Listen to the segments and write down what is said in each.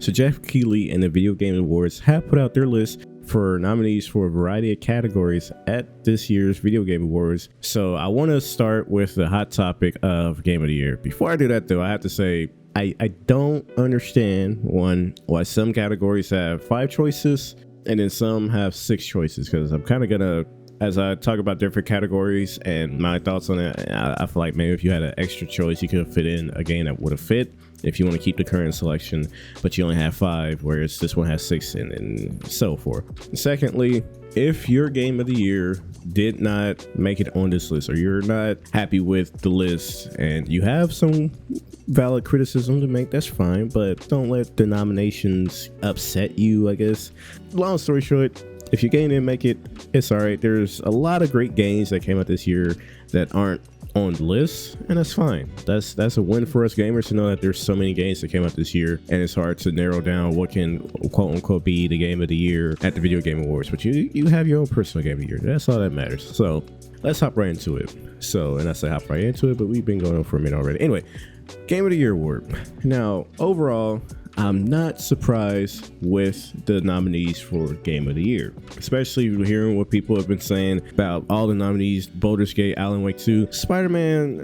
So Jeff Keighley and the Video Game Awards have put out their list for nominees for a variety of categories at this year's Video Game Awards. So I want to start with the hot topic of Game of the Year. Before I do that though, I have to say I don't understand why some categories have 5 choices and then some have 6 choices, because I'm kind of gonna, as I talk about different categories and my thoughts on it, I feel like maybe if you had an extra choice, you could fit in a game that would have fit if you want to keep the current selection, but you only have 5, whereas this one has 6 and so forth. Secondly, if your game of the year did not make it on this list, or you're not happy with the list and you have some valid criticism to make, that's fine, but don't let the nominations upset you, I guess. Long story short, if your game didn't make it, it's all right. There's a lot of great games that came out this year that aren't on the list, and that's fine. That's a win for us gamers to know that there's so many games that came out this year, and it's hard to narrow down what can quote unquote be the game of the year at the Video Game Awards. But you have your own personal game of the year. That's all that matters. So let's hop right into it. And I say hop right into it, but we've been going on for a minute already. Anyway, Game of the Year award. Now, overall, I'm not surprised with the nominees for Game of the Year, especially hearing what people have been saying about all the nominees: Baldur's Gate, Alan Wake 2, Spider-Man.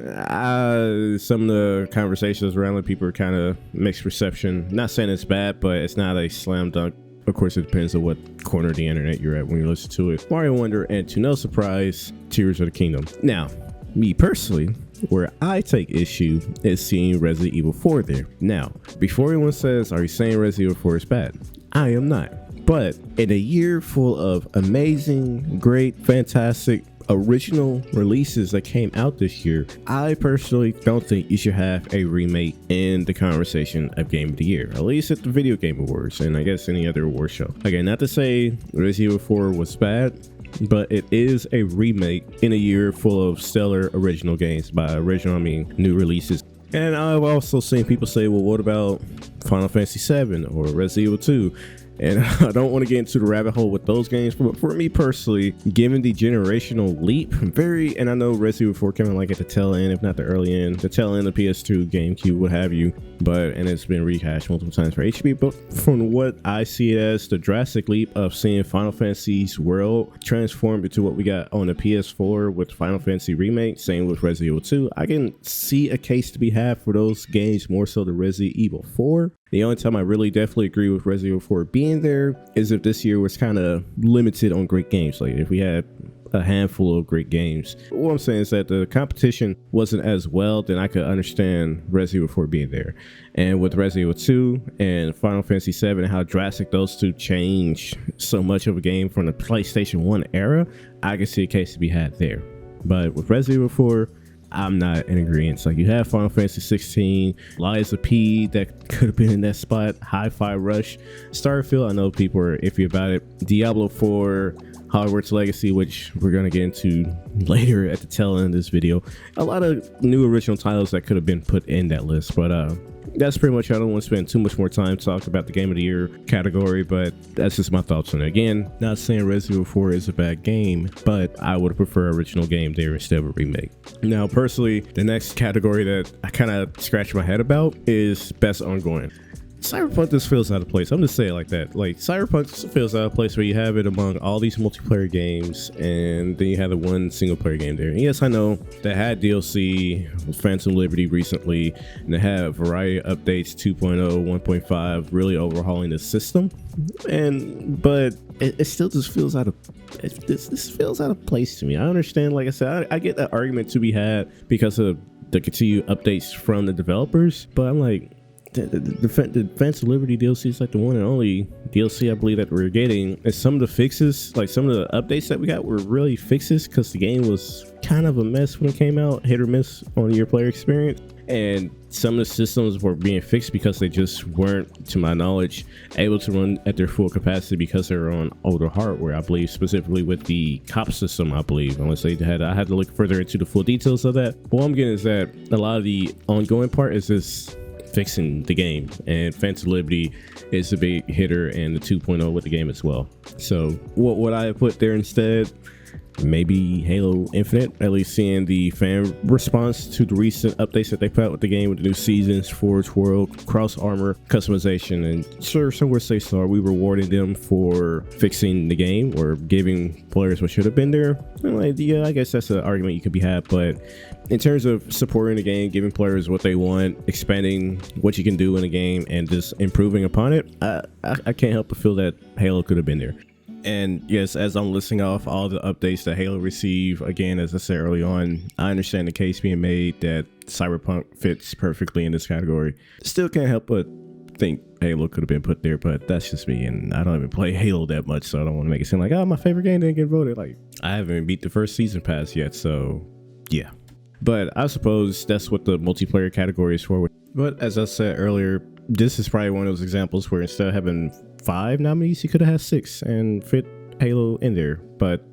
Some of the conversations around it, people are kind of mixed reception. Not saying it's bad, but it's not a slam dunk. Of course, it depends on what corner of the internet you're at when you listen to it. Mario Wonder, and to no surprise, Tears of the Kingdom. Now, me personally, where I take issue is seeing Resident Evil 4 there. Now, before anyone says, are you saying Resident Evil 4 is bad? I am not. But in a year full of amazing, great, fantastic, original releases that came out this year, I personally don't think you should have a remake in the conversation of Game of the Year, at least at the Video Game Awards, and I guess any other award show. Again, not to say Resident Evil 4 was bad, but it is a remake in a year full of stellar original games. By original, I mean new releases. And I've also seen people say, well, what about Final Fantasy 7 or Resident Evil 2? And I don't want to get into the rabbit hole with those games, but for me personally, given the generational leap, and I know Resident Evil 4 came in like at the tail end, if not the early end, the tail end of PS2, GameCube, what have you, and it's been rehashed multiple times for HP, but from what I see it as the drastic leap of seeing Final Fantasy's world transform into what we got on the PS4 with Final Fantasy Remake, same with Resident Evil 2, I can see a case to be had for those games more so than Resident Evil 4. The only time I really definitely agree with Resident Evil 4 being there is if this year was kind of limited on great games. Like if we had a handful of great games. What I'm saying is that the competition wasn't as well, then I could understand Resident Evil 4 being there. And with Resident Evil 2 and Final Fantasy 7 and how drastic those two changed so much of a game from the PlayStation 1 era, I can see a case to be had there. But with Resident Evil 4, I'm not in agreement. Like you have Final Fantasy 16, Lies of P that could have been in that spot, Hi-Fi Rush, Starfield, I know people are iffy about it, Diablo 4, Hogwarts Legacy, which we're going to get into later at the tail end of this video. A lot of new original titles that could have been put in that list, but that's pretty much. I don't want to spend too much more time talking about the Game of the Year category, but that's just my thoughts on it. Again, not saying Resident Evil 4 is a bad game, but I would prefer original game there instead of a remake. Now, personally, the next category that I kind of scratch my head about is Best Ongoing. Cyberpunk just feels out of place. I'm just saying it like that. Like Cyberpunk just feels out of place where you have it among all these multiplayer games and then you have the one single player game there. And yes, I know they had DLC with Phantom Liberty recently and they have a variety of updates, 2.0, 1.5, really overhauling the system. But it still just feels out of this feels out of place to me. I understand, like I said, I get that argument to be had because of the continued updates from the developers, but I'm like, the Phantom Liberty DLC is like the one and only DLC I believe that we're getting, and some of the fixes, like some of the updates that we got were really fixes because the game was kind of a mess when it came out, hit or miss on your player experience, and some of the systems were being fixed because they just weren't, to my knowledge, able to run at their full capacity because they were on older hardware. I believe specifically with the cop system, I believe. Unless I had to look further into the full details of that. What I'm getting is that a lot of the ongoing part is just fixing the game, and Phantom Liberty is a big hitter, and the 2.0 with the game as well. So what would I put there instead? maybe Halo Infinite, at least seeing the fan response to the recent updates that they put out with the game, with the new seasons, Forge World, cross armor customization. And sure, somewhere say so, are we rewarding them for fixing the game or giving players what should have been there? Yeah, I guess that's an argument you could be had, but in terms of supporting the game, giving players what they want, expanding what you can do in the game, and just improving upon it, I can't help but feel that Halo could have been there. And yes, as I'm listing off all the updates that Halo received, again, as I said early on, I understand the case being made that Cyberpunk fits perfectly in this category. Still can't help but think Halo could have been put there, but that's just me, and I don't even play Halo that much, so I don't want to make it seem like, oh, my favorite game didn't get voted. Like, I haven't even beat the first season pass yet, so yeah. But I suppose that's what the multiplayer category is for. But as I said earlier, this is probably one of those examples where instead of having 5 nominees, you could have had 6 and fit Halo in there. But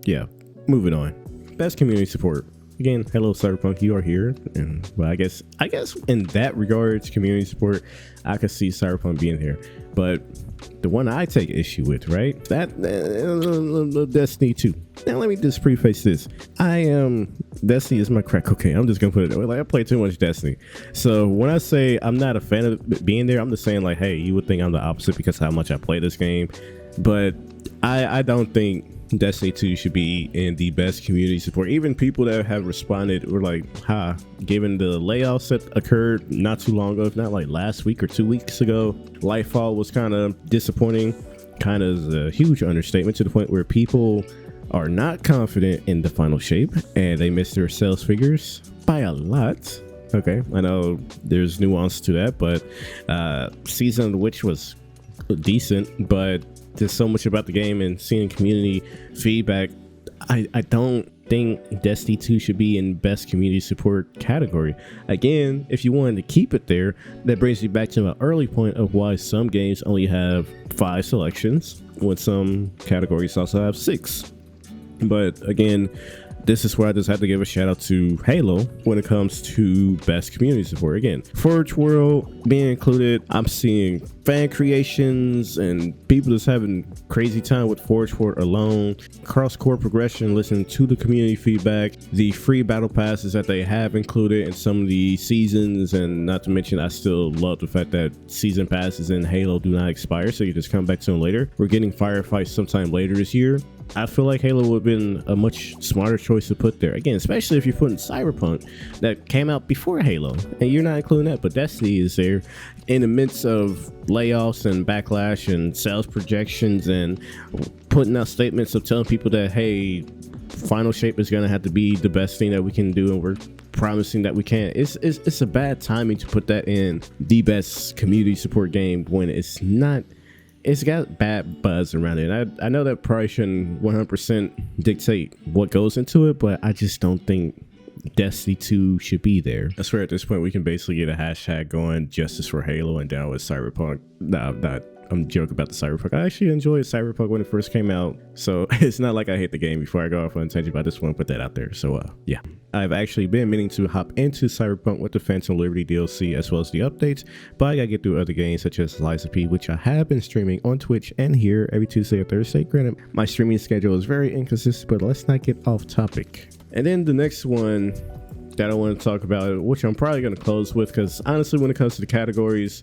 yeah, moving on. Best community support. Again, hello Cyberpunk, you are here. And well, I guess in that regards, community support, I could see Cyberpunk being here. But the one I take issue with, right? That Destiny 2. Now let me just preface this. Destiny is my crack cocaine. I'm just gonna put it that way. Like, I play too much Destiny. So when I say I'm not a fan of it being there, I'm just saying like, hey, you would think I'm the opposite because of how much I play this game. But I don't think Destiny 2 should be in the best community support. Even people that have responded were like, given the layoffs that occurred not too long ago, if not like last week or 2 weeks ago, Lightfall was kind of disappointing. Kind of is a huge understatement, to the point where people are not confident in the final shape and they miss their sales figures by a lot. Okay, I know there's nuance to that, but Season of the Witch was decent, but there's so much about the game and seeing community feedback. I don't think Destiny 2 should be in best community support category. Again, if you wanted to keep it there, that brings me back to my early point of why some games only have 5 selections when some categories also have 6. But again, this is where I just have to give a shout out to Halo when it comes to best community support. Again, Forge World being included, I'm seeing fan creations and people just having crazy time with Forge World alone. Cross-core progression, listening to the community feedback, the free battle passes that they have included in some of the seasons, and not to mention, I still love the fact that season passes in Halo do not expire, so you just come back to them later. We're getting firefights sometime later this year. I feel like Halo would have been a much smarter choice to put there. Again, especially if you're putting Cyberpunk that came out before Halo and you're not including that, but Destiny is there in the midst of layoffs and backlash and sales projections and putting out statements of telling people that, hey, final shape is going to have to be the best thing that we can do and we're promising that we can. It's a bad timing to put that in the best community support game when it's not. It's got bad buzz around it. I know that probably shouldn't 100% dictate what goes into it, but I just don't think Destiny 2 should be there. I swear at this point we can basically get a hashtag going, justice for Halo and down with Cyberpunk. I'm joking about the Cyberpunk. I actually enjoyed Cyberpunk when it first came out, so it's not like I hate the game before I go off on a tangent, but I just want to put that out there. So yeah, I've actually been meaning to hop into Cyberpunk with the Phantom Liberty DLC as well as the updates, but I gotta get through other games such as Liza P, which I have been streaming on Twitch and here every Tuesday or Thursday. Granted, my streaming schedule is very inconsistent, but let's not get off topic. And then the next one that I want to talk about, which I'm probably going to close with, because honestly, when it comes to the categories,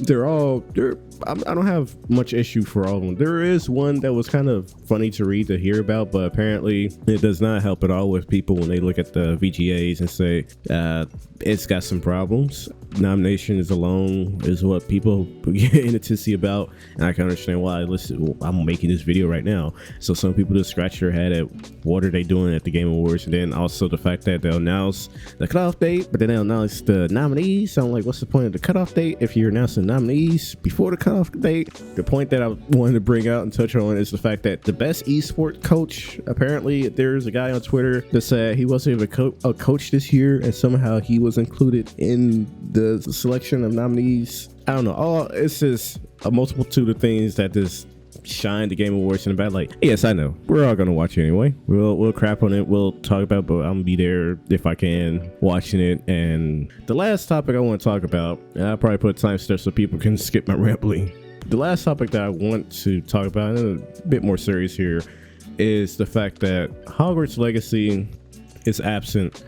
I don't have much issue for all of them. There is one that was kind of funny to read, to hear about, but apparently it does not help at all with people when they look at the VGAs and say it's got some problems. Nominations alone is what people get in a tizzy about, and I can understand why. I'm making this video right now, so some people just scratch their head at what are they doing at the Game Awards, and then also the fact that they'll announce the cutoff date, but then they'll announce the nominees. So I'm like, what's the point of the cutoff date if you're announcing nominees before the cutoff date? The point that I wanted to bring out and touch on is the fact that the best esports coach, apparently there's a guy on Twitter that said he wasn't even a coach this year, and somehow he was included in the selection of nominees. I don't know. It's just a multitude of things that just shine the Game Awards in the bad light. Yes, I know. We're all gonna watch it anyway. We'll crap on it. We'll talk about it, but I'm gonna be there if I can watching it. And the last topic I want to talk about, and I'll probably put time stuff so people can skip my rambling. The last topic that I want to talk about, and a bit more serious here, is the fact that Hogwarts Legacy is absent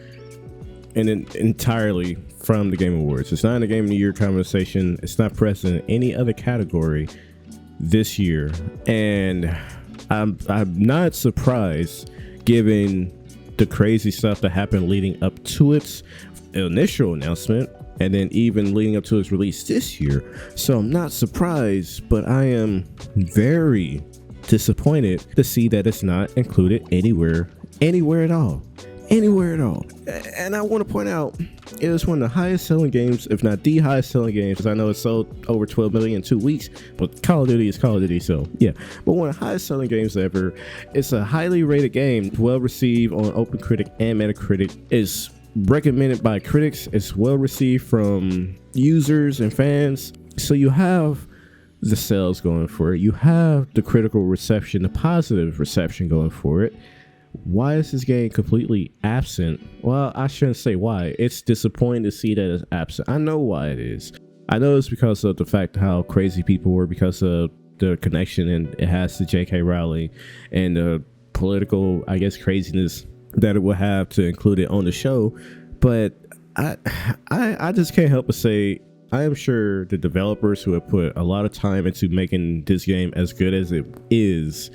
entirely from the Game Awards. It's not in the Game of the Year conversation. It's not present in any other category this year, and I'm not surprised given the crazy stuff that happened leading up to its initial announcement and then even leading up to its release this year. So I'm not surprised, but I am very disappointed to see that it's not included anywhere at all. And I want to point out, it was one of the highest selling games, if not the highest selling games, because I know it sold over 12 million in 2 weeks, but Call of Duty is Call of Duty, so yeah. But one of the highest selling games ever. It's a highly rated game, well received on OpenCritic and Metacritic. It's recommended by critics. It's well received from users and fans. So you have the sales going for it. You have the critical reception, the positive reception going for it. Why is this game completely absent? Well, I shouldn't say why. It's disappointing to see that it's absent. I know why it is. I know it's because of the fact how crazy people were, because of the connection and it has to J.K. Rowling and the political, I guess, craziness that it will have to include it on the show. But I just can't help but say, I am sure the developers who have put a lot of time into making this game as good as it is,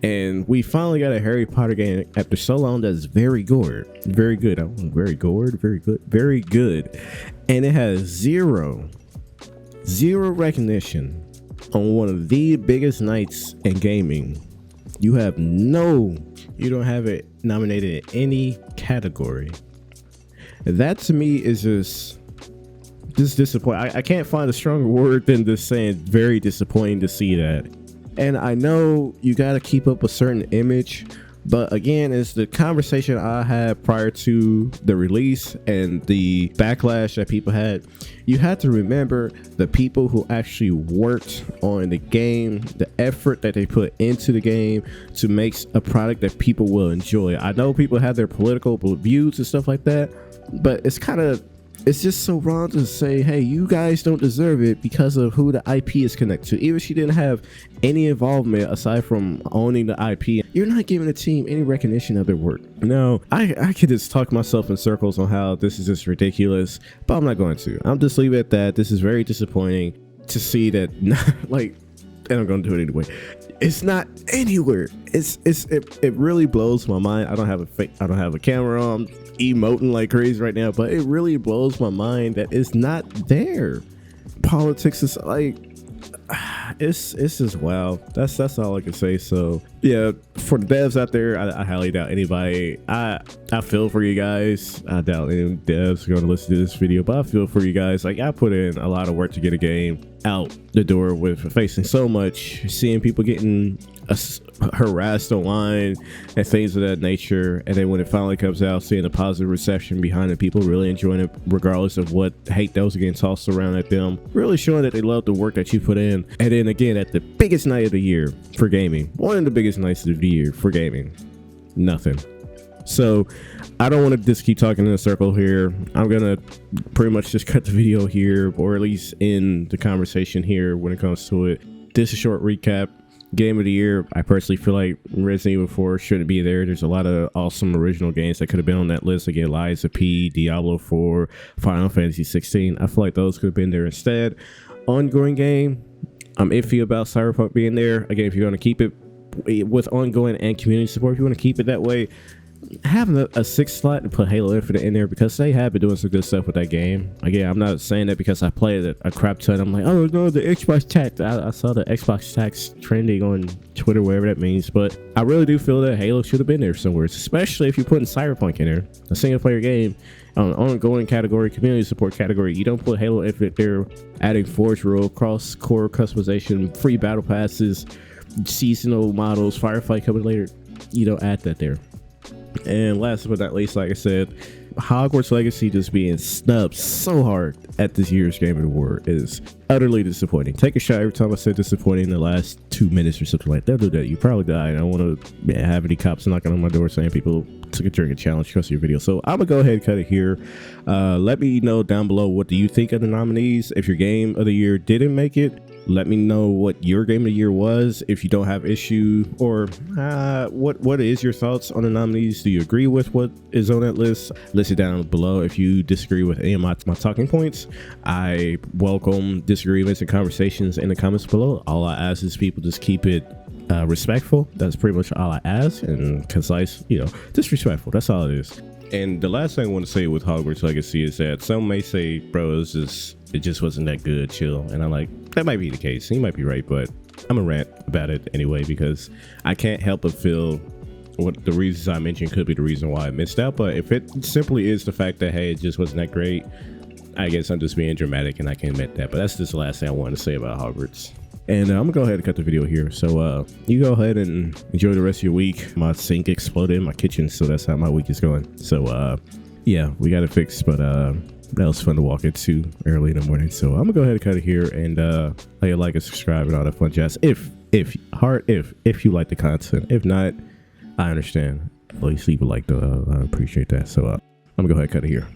and we finally got a Harry Potter game after so long that's very good, very good, and it has zero recognition on one of the biggest nights in gaming. You don't have it nominated in any category. That to me is just disappointing. I can't find a stronger word than just saying very disappointing to see that. And I know you got to keep up a certain image, but again, it's the conversation I had prior to the release and the backlash that people had. You have to remember the people who actually worked on the game, the effort that they put into the game to make a product that people will enjoy. I know people have their political views and stuff like that, but it's just so wrong to say, hey, you guys don't deserve it because of who the IP is connected to. Even if she didn't have any involvement aside from owning the IP, you're not giving the team any recognition of their work. No, I could just talk myself in circles on how this is just ridiculous, but I'm not going to. I'm just leave it at that. This is very disappointing to see that, and I'm going to do it anyway. It's not anywhere. It really blows my mind. I don't have a camera on. I'm emoting like crazy right now, but it really blows my mind that it's not there. Politics is like, it's just wow. That's all I can say. So yeah, for the devs out there, I highly doubt anybody. I feel for you guys. I doubt any devs are going to listen to this video, but I feel for you guys. Like, I put in a lot of work to get a game out the door with facing so much, seeing people getting harassed online and things of that nature, and then when it finally comes out, seeing the positive reception behind it, people really enjoying it regardless of what hate that was getting tossed around at them, really showing that they love the work that you put in. And then again, at the biggest night of the year for gaming, one of the biggest nights of the year for gaming, nothing. So I don't want to just keep talking in a circle here. I'm gonna pretty much just cut the video here, or at least end the conversation here when it comes to it. This is a short recap. Game of the year, I personally feel like Resident Evil 4 shouldn't be there. There's a lot of awesome original games that could have been on that list. Again, Lies of P, Diablo 4, Final Fantasy 16. I feel like those could have been there instead. Ongoing game, I'm iffy about Cyberpunk being there. Again, if you're going to keep it with ongoing and community support, if you want to keep it that way, having a sixth slot and put Halo Infinite in there, because they have been doing some good stuff with that game. Again, I'm not saying that because I played it a crap ton. I'm like, oh no, the Xbox tax. I saw the Xbox tax trending on Twitter, whatever that means. But I really do feel that Halo should have been there somewhere, especially if you're putting Cyberpunk in there, a single player game on an ongoing category, community support category. You don't put Halo Infinite there, adding Forge World, cross-core customization, free battle passes, seasonal models, Firefight coming later. You don't add that there. And last but not least, like I said, Hogwarts Legacy just being snubbed so hard at this year's Game Award is utterly disappointing. Take a shot every time I said disappointing in the last 2 minutes or something like that. Do that. You probably died. I don't want to have any cops knocking on my door saying people took a drinking challenge because of your video. So I'm gonna go ahead and cut it here. Let me know down below, what do you think of the nominees? If your game of the year didn't make it, Let me know what your game of the year was. If you don't have issue, or what is your thoughts on the nominees? Do you agree with what is on that list? List it down below. If you disagree with any of my talking points, I welcome disagreements and conversations in the comments below. All I ask is people just keep it respectful. That's pretty much all I ask, and concise, just respectful. That's all it is. And the last thing I want to say with Hogwarts Legacy is that some may say, bro, it just wasn't that good, chill. And I'm like, that might be the case. He might be right, but I'm a rant about it anyway, because I can't help but feel what the reasons I mentioned could be the reason why I missed out. But if it simply is the fact that, hey, it just wasn't that great, I guess I'm just being dramatic and I can admit that. But that's just the last thing I wanted to say about Hogwarts. And I'm gonna go ahead and cut the video here. So you go ahead and enjoy the rest of your week. My sink exploded in my kitchen, so that's how my week is going. So yeah, we got it fixed, but that was fun to walk into early in the morning. So I'm gonna go ahead and cut it here, and like and subscribe and all that fun jazz. If you like the content. If not, I understand. At least leave a like though. I appreciate that. So I'm gonna go ahead and cut it here.